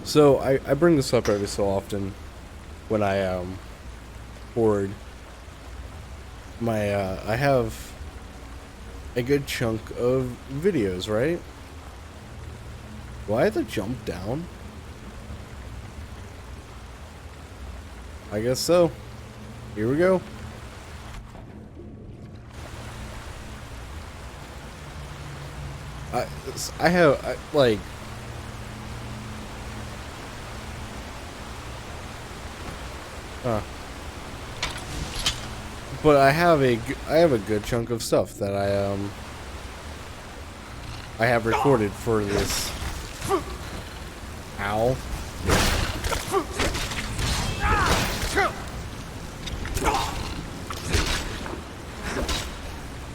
So I bring this up every so often when I board my I have a good chunk of videos, right? Do I have to jump down? I guess so. Here we go. I I have like uh but I have a good chunk of stuff that I have recorded for this. Ow.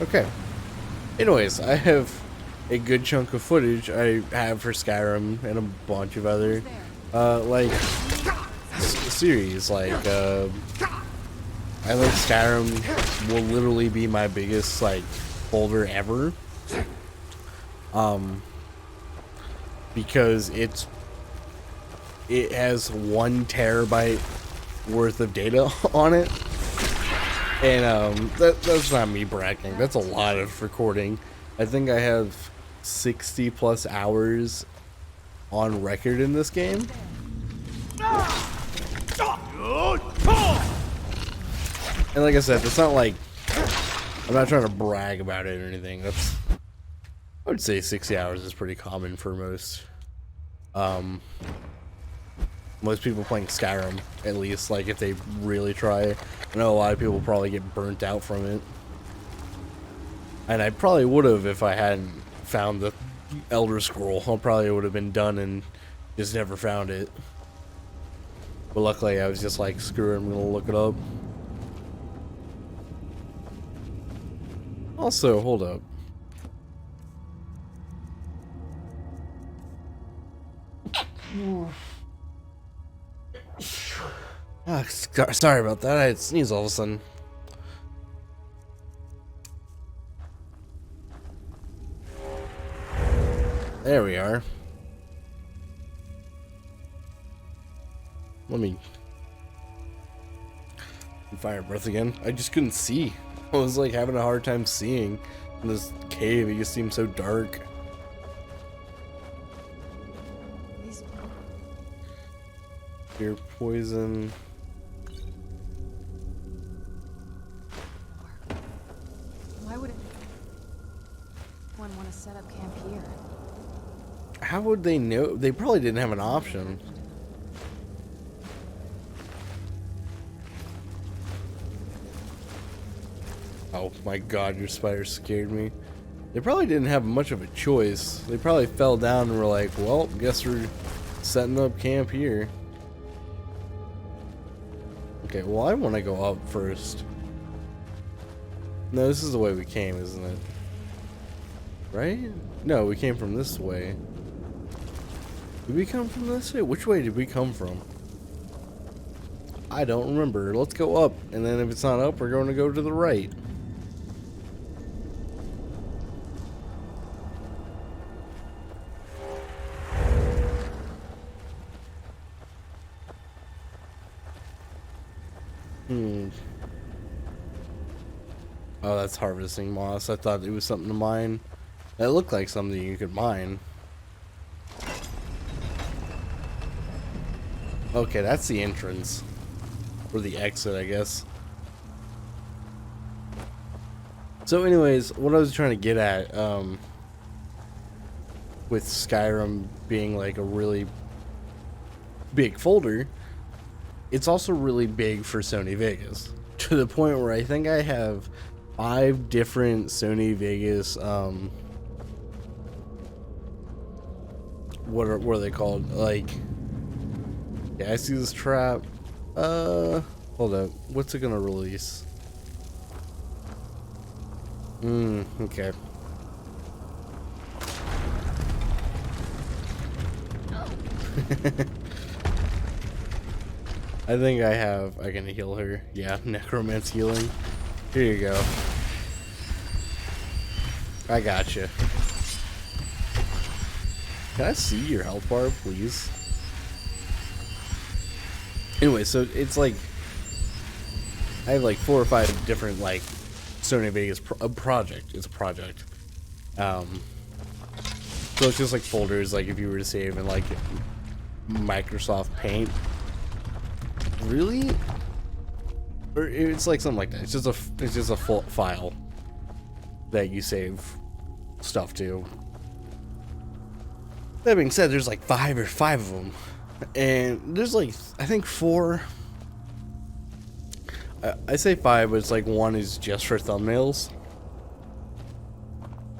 Okay. Anyways, I have a good chunk of footage I have for Skyrim and a bunch of other like series. Like I think Skyrim will literally be my biggest like folder ever. Because it has 1 terabyte worth of data on it. And that's not me bragging. That's a lot of recording. I think I have 60 plus hours on record in this game. And like I said, it's not like I'm not trying to brag about it or anything. I would say 60 hours is pretty common for most people playing Skyrim, at least, like if they really try. I know a lot of people probably get burnt out from it. And I probably would have if I hadn't found the Elder Scroll. I probably would have been done and just never found it. But luckily I was just like, screw it, I'm gonna look it up. Also, hold up. Sorry about that. I had sneeze all of a sudden. There we are. Let me fire breath again. I just couldn't see. I was like having a hard time seeing in this cave. It just seemed so dark. Fear poison. Why would one want to set up camp here? How would they know? They probably didn't have an option. Oh my god, your spider scared me. They probably didn't have much of a choice. They probably fell down and were like, well, guess we're setting up camp here. Okay, well, I want to go up first. No, this is the way we came, isn't it? Right? No, we came from this way. Did we come from this way? Which way did we come from? I don't remember. Let's go up, and then if it's not up, we're going to go to the right. Oh, that's harvesting moss. I thought it was something to mine. That looked like something you could mine. Okay, that's the entrance. Or the exit, I guess. So anyways, what I was trying to get at, with Skyrim being like a really big folder, it's also really big for Sony Vegas. To the point where I think I have 5 different Sony Vegas, what are they called? Like, yeah, I see this trap. Hold up. What's it gonna release? Okay. I think I can heal her. Yeah, necromance healing. Here you go. I got you. Can I see your health bar, please? Anyway, so it's like I have like 4 or 5 different like Sony Vegas project. It's a project. So it's just like folders, like if you were to save in like Microsoft Paint. Really? Or it's like something like that. It's just a full file that you save stuff to. That being said, there's like 5 of them, and there's like I think 4. I say 5, but it's like 1 is just for thumbnails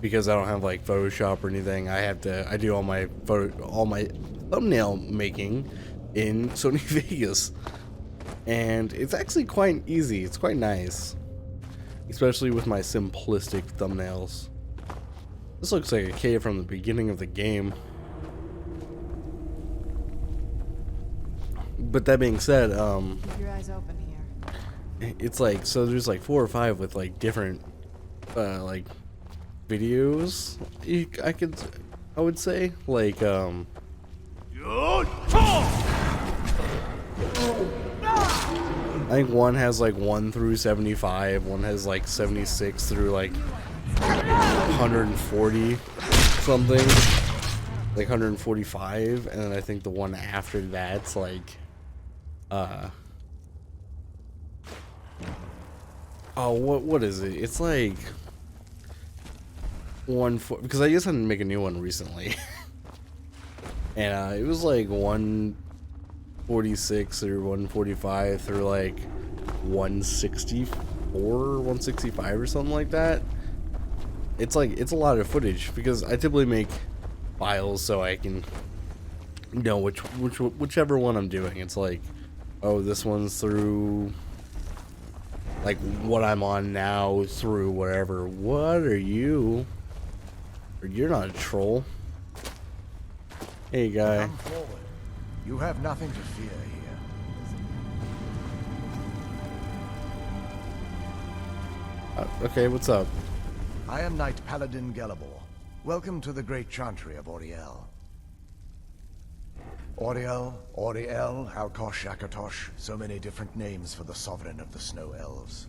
because I don't have like Photoshop or anything. I do all my thumbnail making in Sony Vegas, and it's actually quite easy. It's quite nice, especially with my simplistic thumbnails. This looks like a cave from the beginning of the game. But that being said, Keep your eyes open here. it's like, so there's like 4 or 5 with like different like videos I would say like I think one has like 1 through 75, one has like 76 through like 140 something, like 145, and then I think the one after that's like oh, what is it? It's like because I just had to make a new one recently, and it was like 146 or 145 through like 164, 165 or something like that. It's like, it's a lot of footage because I typically make files so I can know whichever one I'm doing. It's like, oh, this one's through like what I'm on now through whatever. What are you? You're not a troll. Hey, guy. Come forward. You have nothing to fear here. Okay, what's up? I am Knight Paladin Gelabor. Welcome to the great chantry of Auriel. Auriel, Alkosh, Akatosh, so many different names for the sovereign of the Snow Elves.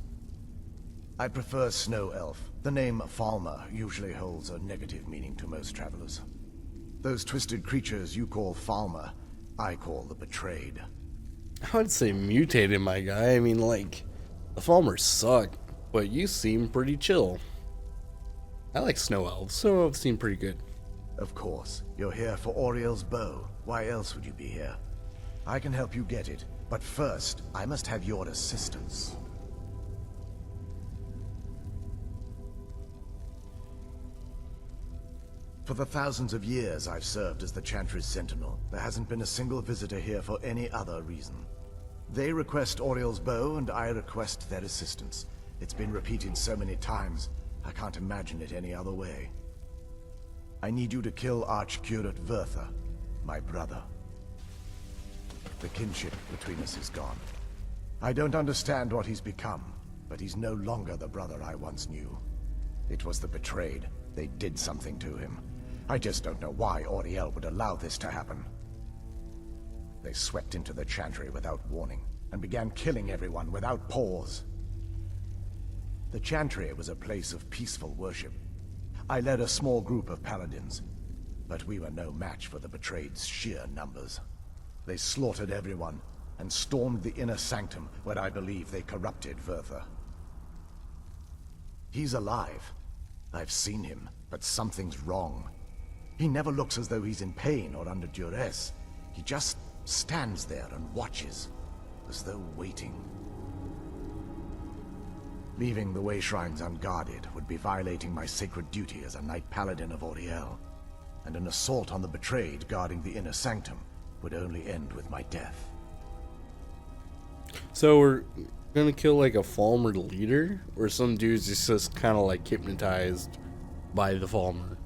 I prefer Snow Elf. The name Falmer usually holds a negative meaning to most travelers. Those twisted creatures you call Falmer, I call the Betrayed. I would say mutated, my guy. I mean, like, the Falmers suck, but you seem pretty chill. I like Snow Elves. Snow Elves seem pretty good. Of course, you're here for Auriel's bow. Why else would you be here? I can help you get it, but first, I must have your assistance. For the thousands of years I've served as the Chantry's sentinel, there hasn't been a single visitor here for any other reason. They request Auriel's bow, and I request their assistance. It's been repeated so many times, I can't imagine it any other way. I need you to kill Archcurate Vertha, my brother. The kinship between us is gone. I don't understand what he's become, but he's no longer the brother I once knew. It was the Betrayed. They did something to him. I just don't know why Auriel would allow this to happen. They swept into the Chantry without warning, and began killing everyone without pause. The Chantry was a place of peaceful worship. I led a small group of paladins, but we were no match for the Betrayed's sheer numbers. They slaughtered everyone, and stormed the inner sanctum where I believe they corrupted Vertha. He's alive. I've seen him, but something's wrong. He never looks as though he's in pain or under duress. He just stands there and watches, as though waiting. Leaving the Wayshrines unguarded would be violating my sacred duty as a Knight Paladin of Auriel, and an assault on the Betrayed guarding the inner sanctum would only end with my death. So we're gonna kill like a Falmer leader, or some dude's just kind of like hypnotized by the Falmer?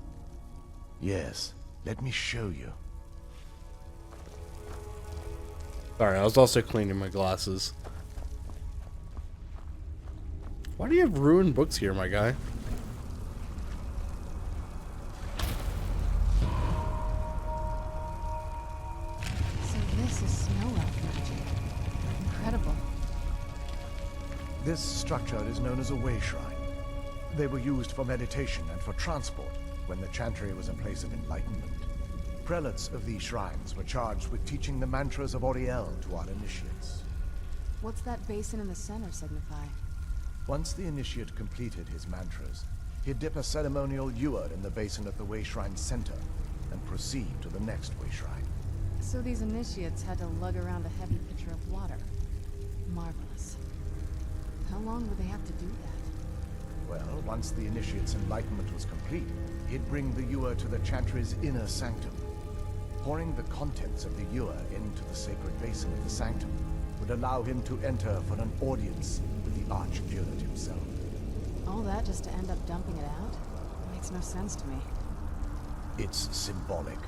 Yes, let me show you. Sorry, I was also cleaning my glasses. Why do you have ruined books here, my guy? So this is Snow Elf magic. This structure is known as a Wayshrine. They were used for meditation and for transport when the Chantry was a place of enlightenment. Prelates of these shrines were charged with teaching the mantras of Oriel to our initiates. What's that basin in the center signify? Once the initiate completed his mantras, he'd dip a ceremonial ewer in the basin at the Wayshrine center and proceed to the next Wayshrine. So these initiates had to lug around a heavy pitcher of water. Marvelous. How long would they have to do that? Well, once the initiate's enlightenment was complete, he'd bring the ewer to the Chantry's inner sanctum. Pouring the contents of the ewer into the sacred basin of the sanctum would allow him to enter for an audience with the Archcurate himself. All that just to end up dumping it out? Makes no sense to me. It's symbolic.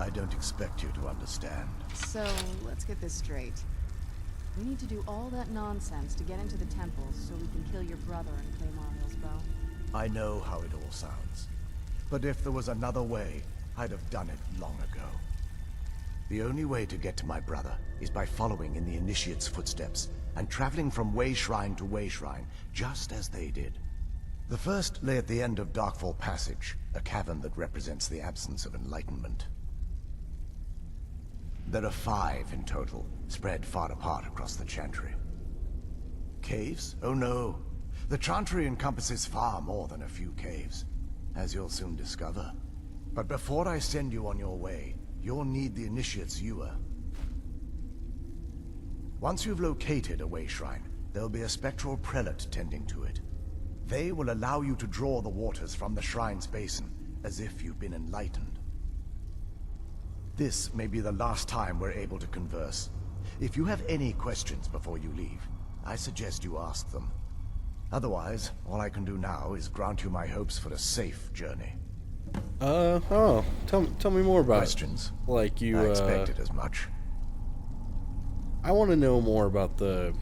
I don't expect you to understand. So, let's get this straight. We need to do all that nonsense to get into the temples so we can kill your brother and claim Ariel's bow. I know how it all sounds. But if there was another way, I'd have done it long ago. The only way to get to my brother is by following in the Initiate's footsteps and traveling from Wayshrine to Wayshrine, just as they did. The first lay at the end of Darkfall Passage, a cavern that represents the absence of enlightenment. There are 5 in total, spread far apart across the Chantry. Caves? Oh no. The Chantry encompasses far more than a few caves, as you'll soon discover. But before I send you on your way, you'll need the Initiate's ewer. Once you've located a Wayshrine, there'll be a spectral prelate tending to it. They will allow you to draw the waters from the shrine's basin, as if you've been enlightened. This may be the last time we're able to converse. If you have any questions before you leave, I suggest you ask them. Otherwise, all I can do now is grant you my hopes for a safe journey. Tell me more about Questions? it. Like you, I expected as much. I want to know more about the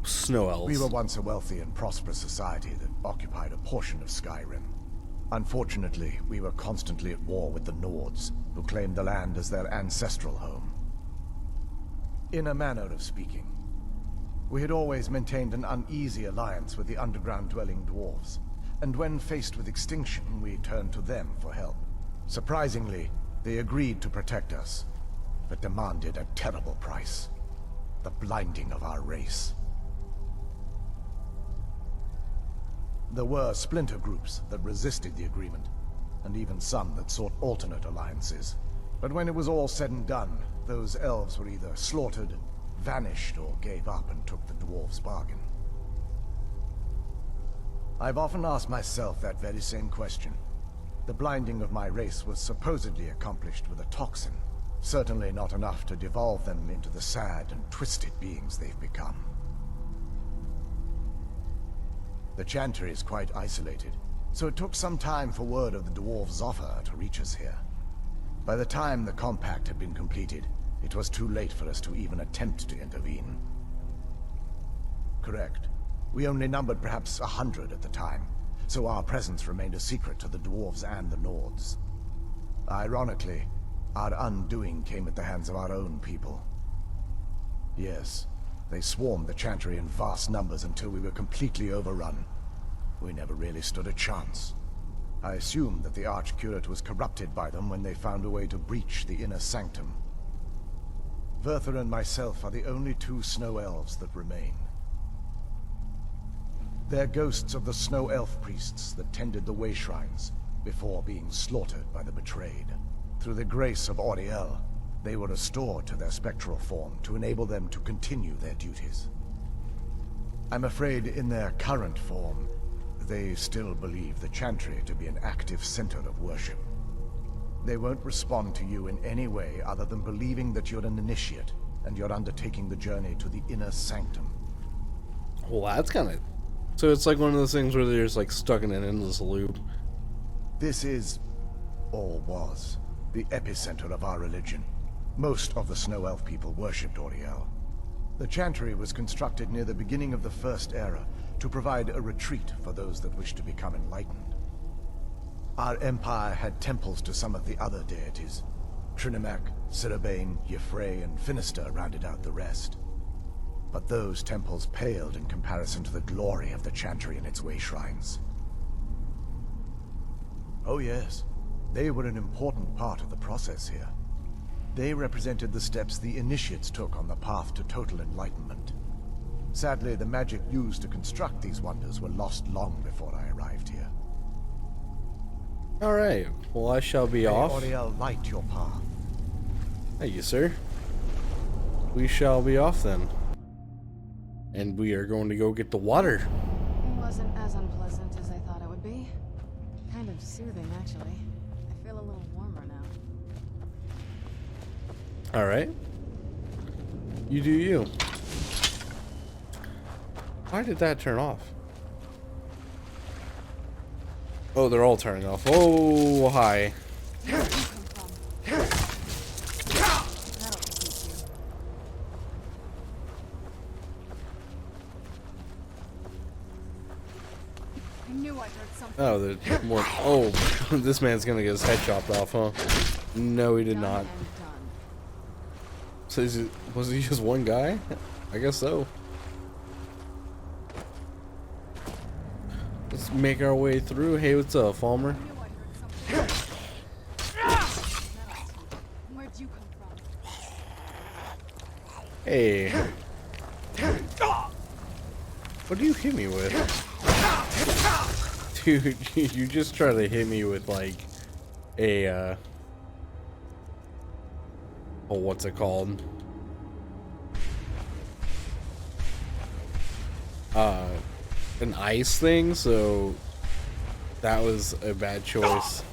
Snow Elves. We were once a wealthy and prosperous society that occupied a portion of Skyrim. Unfortunately, we were constantly at war with the Nords, who claimed the land as their ancestral home. In a manner of speaking, we had always maintained an uneasy alliance with the underground-dwelling dwarves, and when faced with extinction, we turned to them for help. Surprisingly, they agreed to protect us, but demanded a terrible price: the blinding of our race. There were splinter groups that resisted the agreement, and even some that sought alternate alliances. But when it was all said and done, those elves were either slaughtered, vanished, or gave up and took the dwarves' bargain. I've often asked myself that very same question. The blinding of my race was supposedly accomplished with a toxin, certainly not enough to devolve them into the sad and twisted beings they've become. The Chantry is quite isolated, so it took some time for word of the dwarves' offer to reach us here. By the time the compact had been completed, it was too late for us to even attempt to intervene. Correct. We only numbered perhaps 100 at the time, so our presence remained a secret to the dwarves and the Nords. Ironically, our undoing came at the hands of our own people. Yes, they swarmed the Chantry in vast numbers until we were completely overrun. We never really stood a chance. I assumed that the Archcurate was corrupted by them when they found a way to breach the inner sanctum. Verther and myself are the only 2 snow elves that remain. They're ghosts of the snow elf priests that tended the Wayshrines before being slaughtered by the betrayed. Through the grace of Oriel, they were restored to their spectral form to enable them to continue their duties. I'm afraid in their current form, they still believe the Chantry to be an active center of worship. They won't respond to you in any way other than believing that you're an initiate and you're undertaking the journey to the inner sanctum. Well, that's kind of... So it's like one of those things where they're just like stuck in an endless loop. This is, or was, the epicenter of our religion. Most of the Snow Elf people worshipped Oriel. The Chantry was constructed near the beginning of the First Era to provide a retreat for those that wished to become enlightened. Our empire had temples to some of the other deities. Trinimac, Ciribane, Yffrey, and Finister rounded out the rest. But those temples paled in comparison to the glory of the Chantry and its Wayshrines. Oh yes, they were an important part of the process here. They represented the steps the initiates took on the path to total enlightenment. Sadly, the magic used to construct these wonders were lost long before I arrived here. Alright, well I shall be May off. Auriel light your path. Thank you, sir. We shall be off then. And we are going to go get the water. It wasn't as unpleasant as I thought it would be. Kind of soothing, actually. I feel a little warmer now. Alright. You do you. Why did that turn off? Oh, they're all turning off. Oh, hi. Where did you come from? That'll teach you. I knew I heard something. Oh, there's more. Oh, this man's gonna get his head chopped off, huh? No, he did Done not. and done. So was he just one guy? I guess so. Let's make our way through. Hey, what's up, Falmer? I knew I heard something. That'll teach you. Where'd you come from? Hey. What do you hit me with? Dude, you just try to hit me with like a oh, what's it called? An ice thing, so that was a bad choice.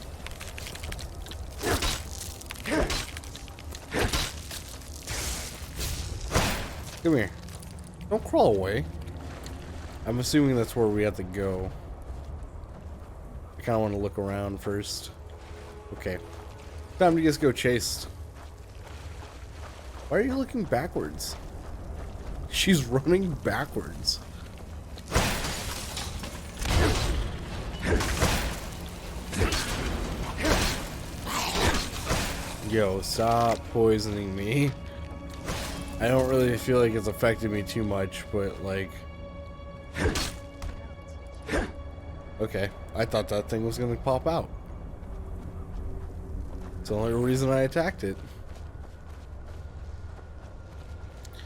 Come here. Don't crawl away. I'm assuming that's where we have to go. I kind of want to look around first. Okay. Time to just go chase. Why are you looking backwards? She's running backwards. Yo, stop poisoning me. I don't really feel like it's affected me too much, but like... Okay, I thought that thing was gonna pop out. It's the only reason I attacked it.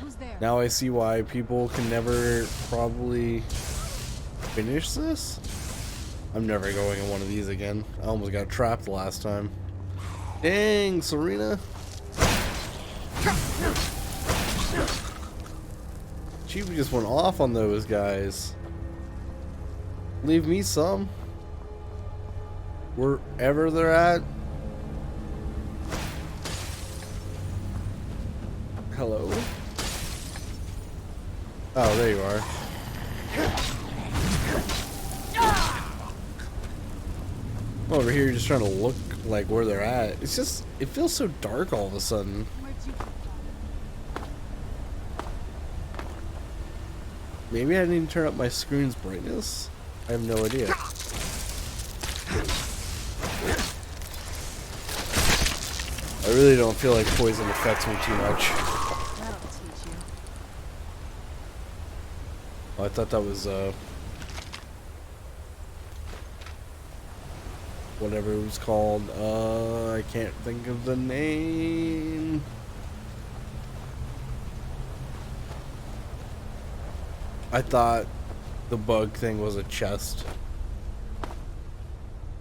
Who's there? Now I see why people can never probably finish this. I'm never going in one of these again. I almost got trapped last time. Dang, Serena. She just went off on those guys. Leave me some. Wherever they're at. Hello? Oh, there you are. I'm over here just trying to look like where they're at. It's just, it feels so dark all of a sudden. Where'd you come from? Maybe I need to turn up my screen's brightness? I have no idea. I really don't feel like poison affects me too much. That'll teach you. Oh, I thought that was, whatever it was called. I can't think of the name. I thought the bug thing was a chest. I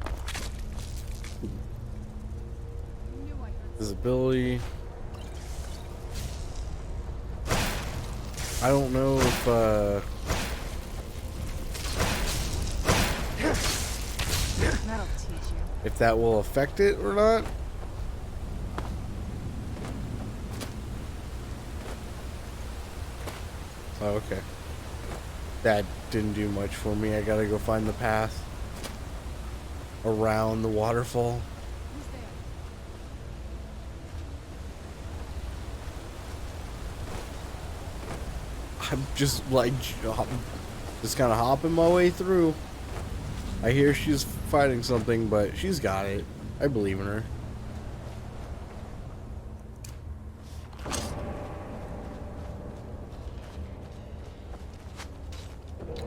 knew I heard Visibility. I don't know if, That'll teach you. if that will affect it or not. Oh, okay. That didn't do much for me. I gotta go find the path around the waterfall. Who's there? I'm just like just kind of hopping my way through. I hear she's fighting something, but she's got it. I believe in her.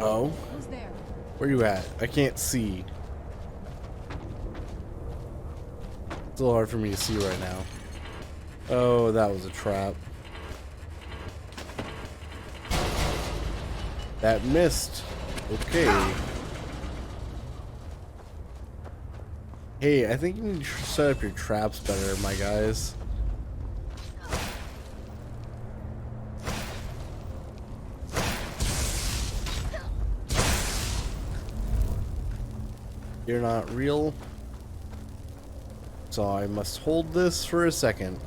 Oh, Who's there? where you at? I can't see. It's a little hard for me to see right now. Oh, that was a trap. That missed. Okay. Hey, I think you need to set up your traps better, my guys. You're not real. So I must hold this for a second.